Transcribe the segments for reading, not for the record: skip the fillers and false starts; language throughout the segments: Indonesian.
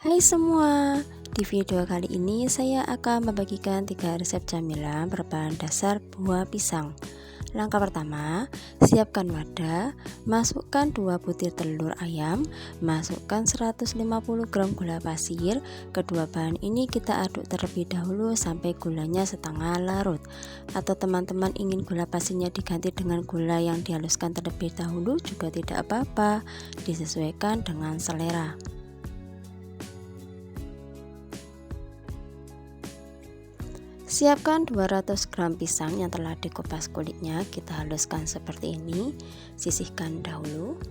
Hai semua, di video kali ini saya akan membagikan 3 resep camilan berbahan dasar buah pisang. Langkah pertama, siapkan wadah, masukkan 2 butir telur ayam, masukkan 150 gram gula pasir. Kedua bahan ini kita aduk terlebih dahulu sampai gulanya setengah larut. Atau teman-teman ingin gula pasirnya diganti dengan gula yang dihaluskan terlebih dahulu juga tidak apa-apa, disesuaikan dengan selera. Siapkan 200 gram pisang yang telah dikupas kulitnya, kita haluskan seperti ini, sisihkan dahulu.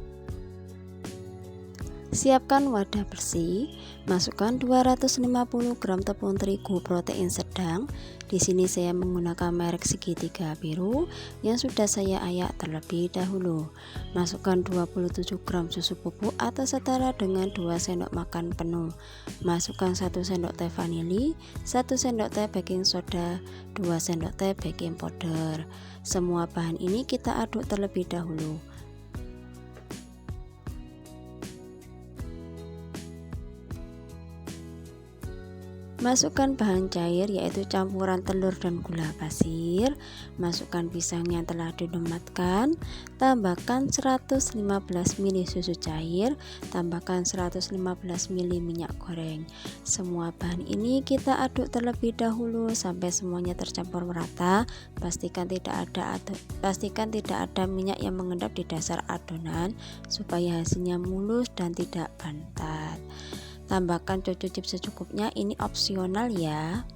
Siapkan wadah bersih, masukkan 250 gram tepung terigu protein sedang. Di sini saya menggunakan merek segitiga biru yang sudah saya ayak terlebih dahulu. Masukkan 27 gram susu bubuk atau setara dengan 2 sendok makan penuh. Masukkan 1 sendok teh vanili, 1 sendok teh baking soda, 2 sendok teh baking powder. Semua bahan ini kita aduk terlebih dahulu. Masukkan bahan cair yaitu campuran telur dan gula pasir. Masukkan pisang yang telah dilumatkan. Tambahkan 115 ml susu cair. Tambahkan 115 ml minyak goreng. Semua bahan ini kita aduk terlebih dahulu sampai semuanya tercampur merata. Pastikan tidak ada minyak yang mengendap di dasar adonan supaya hasilnya mulus dan tidak bantat. Tambahkan coco chips secukupnya, ini opsional ya.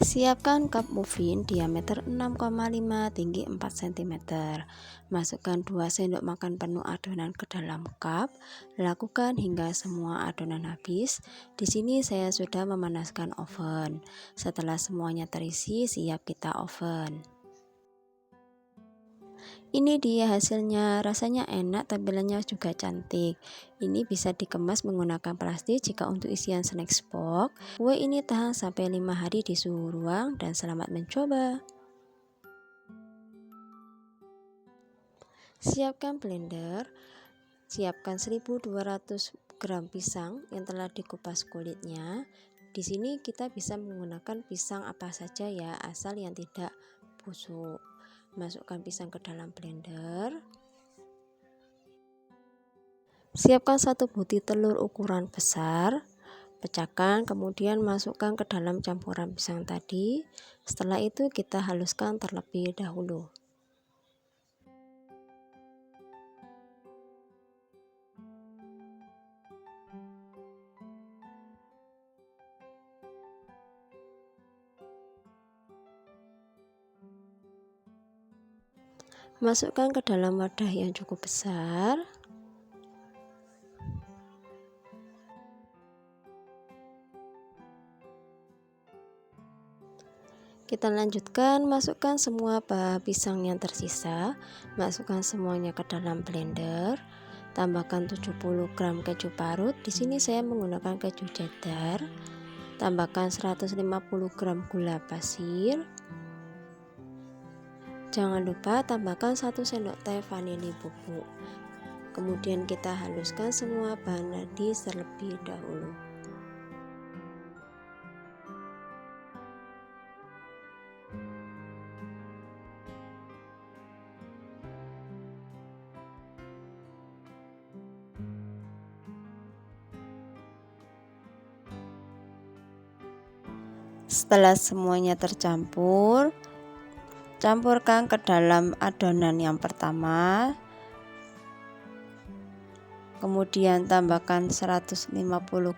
Siapkan cup muffin diameter 6,5 tinggi 4 cm. Masukkan 2 sendok makan penuh adonan ke dalam cup. Lakukan hingga semua adonan habis. Di sini saya sudah memanaskan oven. Setelah semuanya terisi, siap kita oven. Ini dia hasilnya, rasanya enak, tampilannya juga cantik. Ini bisa dikemas menggunakan plastik jika untuk isian snack box. Kue ini tahan sampai 5 hari di suhu ruang dan selamat mencoba. Siapkan blender. Siapkan 1200 gram pisang yang telah dikupas kulitnya. Di sini kita bisa menggunakan pisang apa saja ya, asal yang tidak busuk. Masukkan pisang ke dalam blender. Siapkan 1 butir telur ukuran besar. Pecahkan, kemudian masukkan ke dalam campuran pisang tadi. Setelah itu kita haluskan terlebih dahulu. Masukkan ke dalam wadah yang cukup besar. Kita lanjutkan, masukkan semua buah pisang yang tersisa. Masukkan semuanya ke dalam blender. Tambahkan 70 gram keju parut. Di sini saya menggunakan keju cheddar. Tambahkan 150 gram gula pasir. Jangan lupa tambahkan 1 sendok teh vanili bubuk. Kemudian kita haluskan semua bahan tadi terlebih dahulu. Setelah semuanya tercampur, campurkan ke dalam adonan yang pertama. Kemudian tambahkan 150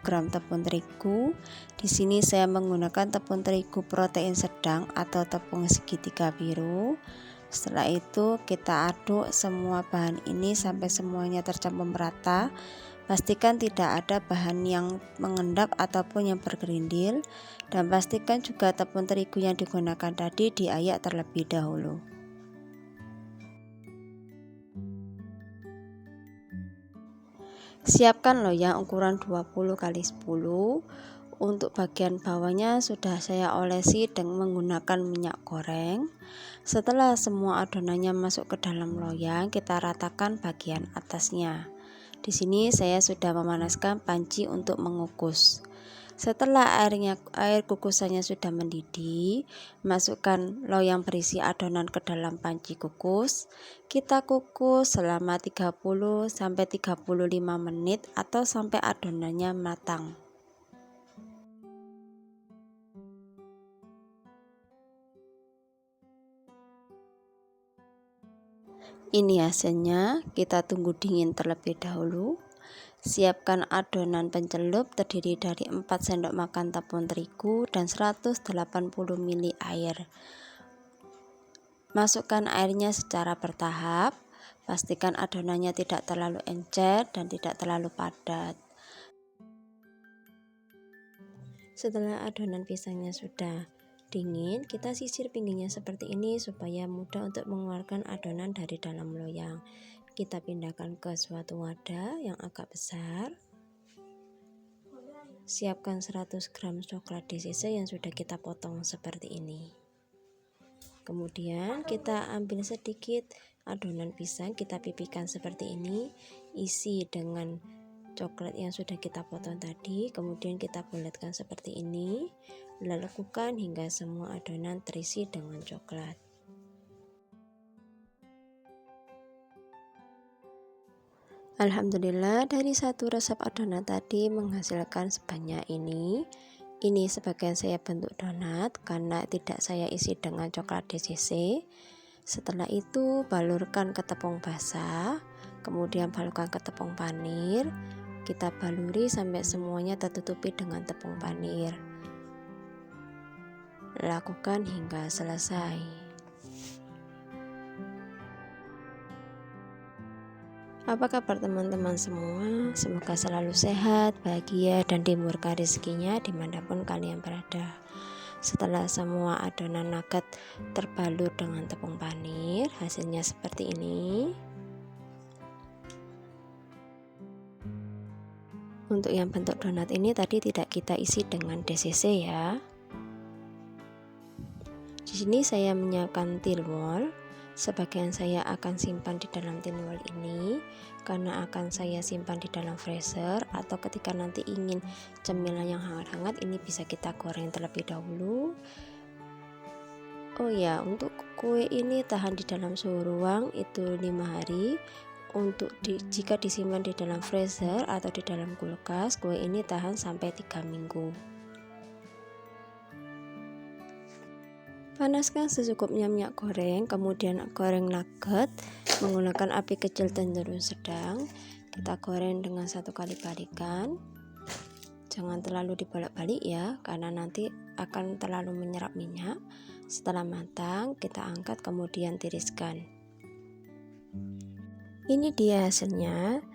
gram tepung terigu. Di sini saya menggunakan tepung terigu protein sedang atau tepung segitiga biru. Setelah itu kita aduk semua bahan ini sampai semuanya tercampur merata. Pastikan tidak ada bahan yang mengendap ataupun yang bergerindil, dan pastikan juga tepung terigu yang digunakan tadi diayak terlebih dahulu. Siapkan loyang ukuran 20 x 10 untuk bagian bawahnya sudah saya olesi dengan menggunakan minyak goreng. Setelah semua adonannya masuk ke dalam loyang, kita ratakan bagian atasnya. Di sini saya sudah memanaskan panci untuk mengukus. Setelah air kukusannya sudah mendidih, masukkan loyang berisi adonan ke dalam panci kukus. Kita kukus selama 30 sampai 35 menit atau sampai adonannya matang. Ini hasilnya, kita tunggu dingin terlebih dahulu. Siapkan adonan pencelup terdiri dari 4 sendok makan tepung terigu dan 180 ml air. Masukkan airnya secara bertahap. Pastikan adonannya tidak terlalu encer dan tidak terlalu padat. Setelah adonan pisangnya sudah dingin, kita sisir pinggirnya seperti ini supaya mudah untuk mengeluarkan adonan dari dalam loyang. Kita pindahkan ke suatu wadah yang agak besar. Siapkan 100 gram coklat DCC yang sudah kita potong seperti ini. Kemudian kita ambil sedikit adonan pisang, kita pipihkan seperti ini, isi dengan coklat yang sudah kita potong tadi. Kemudian kita bulatkan seperti ini, lakukan hingga semua adonan terisi dengan coklat. Alhamdulillah, dari satu resep adonan tadi menghasilkan sebanyak ini. Ini sebagian saya bentuk donat karena tidak saya isi dengan coklat DCC. Setelah itu balurkan ke tepung basah, kemudian balurkan ke tepung panir. Kita baluri sampai semuanya tertutupi dengan tepung panir. Lakukan hingga selesai. Apa kabar teman-teman semua? Semoga selalu sehat, bahagia, dan dimurahkan rezekinya dimanapun kalian berada. Setelah semua adonan nugget terbalur dengan tepung panir, hasilnya seperti ini. Untuk yang bentuk donat ini tadi tidak kita isi dengan DCC ya. Di sini saya menyiapkan tin wol. Sebagian saya akan simpan di dalam tin wol ini karena akan saya simpan di dalam freezer, atau ketika nanti ingin cemilan yang hangat-hangat ini bisa kita goreng terlebih dahulu. Oh ya, untuk kue ini tahan di dalam suhu ruang itu 5 hari. Untuk jika disimpan di dalam freezer atau di dalam kulkas, kue ini tahan sampai 3 minggu. Panaskan secukupnya minyak goreng, kemudian goreng nugget menggunakan api kecil cenderung sedang. Kita goreng dengan 1 kali balikan. Jangan terlalu dibolak-balik ya, karena nanti akan terlalu menyerap minyak. Setelah matang, kita angkat kemudian tiriskan. Ini dia hasilnya.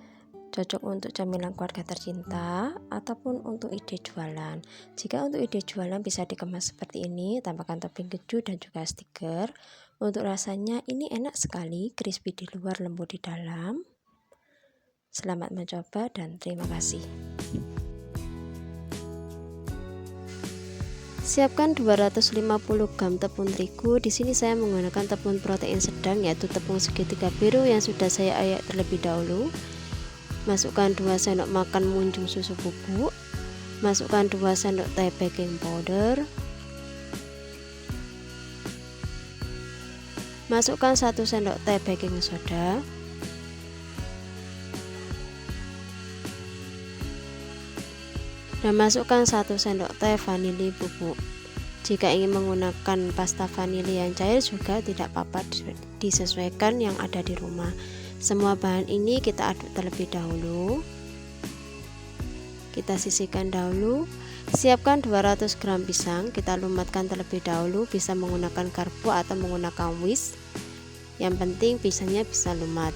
Cocok untuk camilan keluarga tercinta ataupun untuk ide jualan. Jika untuk ide jualan bisa dikemas seperti ini, tambahkan topping keju dan juga stiker. Untuk rasanya ini enak sekali, crispy di luar, lembut di dalam. Selamat mencoba dan terima kasih. Siapkan 250 gram tepung terigu. Di sini saya menggunakan tepung protein sedang, yaitu tepung segitiga biru yang sudah saya ayak terlebih dahulu. Masukkan 2 sendok makan munjung susu bubuk. Masukkan 2 sendok teh baking powder. Masukkan 1 sendok teh baking soda. Dan masukkan 1 sendok teh vanili bubuk. Jika ingin menggunakan pasta vanili yang cair juga tidak apa-apa, disesuaikan yang ada di rumah. Semua bahan ini kita aduk terlebih dahulu. Kita sisihkan dahulu. Siapkan 200 gram pisang, kita lumatkan terlebih dahulu, bisa menggunakan garpu atau menggunakan whisk. Yang penting pisangnya bisa lumat.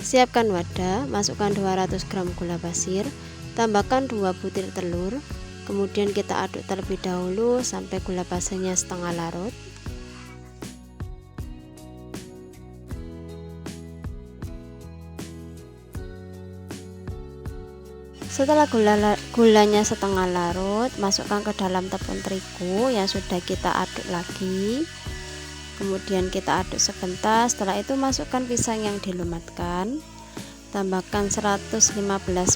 Siapkan wadah, masukkan 200 gram gula pasir, tambahkan 2 butir telur. Kemudian kita aduk terlebih dahulu sampai gula pasirnya setengah larut. Setelah gulanya setengah larut, masukkan ke dalam tepung terigu yang sudah kita aduk lagi. Kemudian kita aduk sebentar. Setelah itu masukkan pisang yang dilumatkan. Tambahkan 115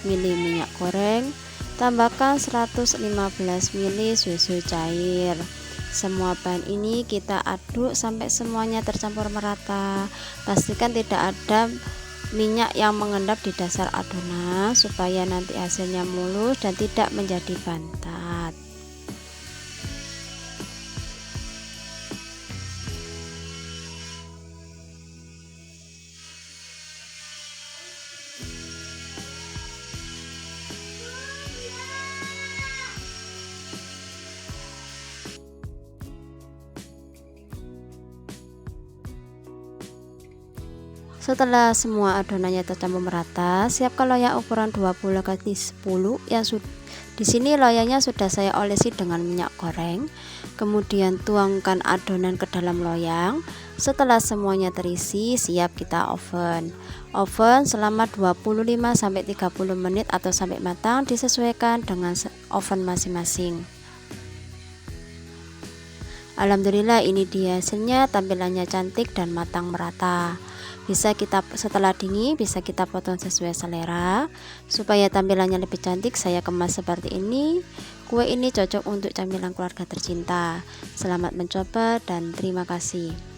ml minyak goreng. Tambahkan 115 ml susu cair. Semua bahan ini kita aduk sampai semuanya tercampur merata. Pastikan tidak ada minyak yang mengendap di dasar adonan supaya nanti hasilnya mulus dan tidak menjadi bantat. Setelah semua adonannya tercampur merata, siapkan loyang ukuran 20x10 yang di sini loyangnya sudah saya olesi dengan minyak goreng. Kemudian tuangkan adonan ke dalam loyang. Setelah semuanya terisi, siap kita oven. Oven selama 25-30 menit atau sampai matang, disesuaikan dengan oven masing-masing. Alhamdulillah, ini dia hasilnya, tampilannya cantik dan matang merata. Setelah dingin bisa kita potong sesuai selera supaya tampilannya lebih cantik. Saya kemas seperti ini. Kue ini cocok untuk camilan keluarga tercinta. Selamat mencoba dan terima kasih.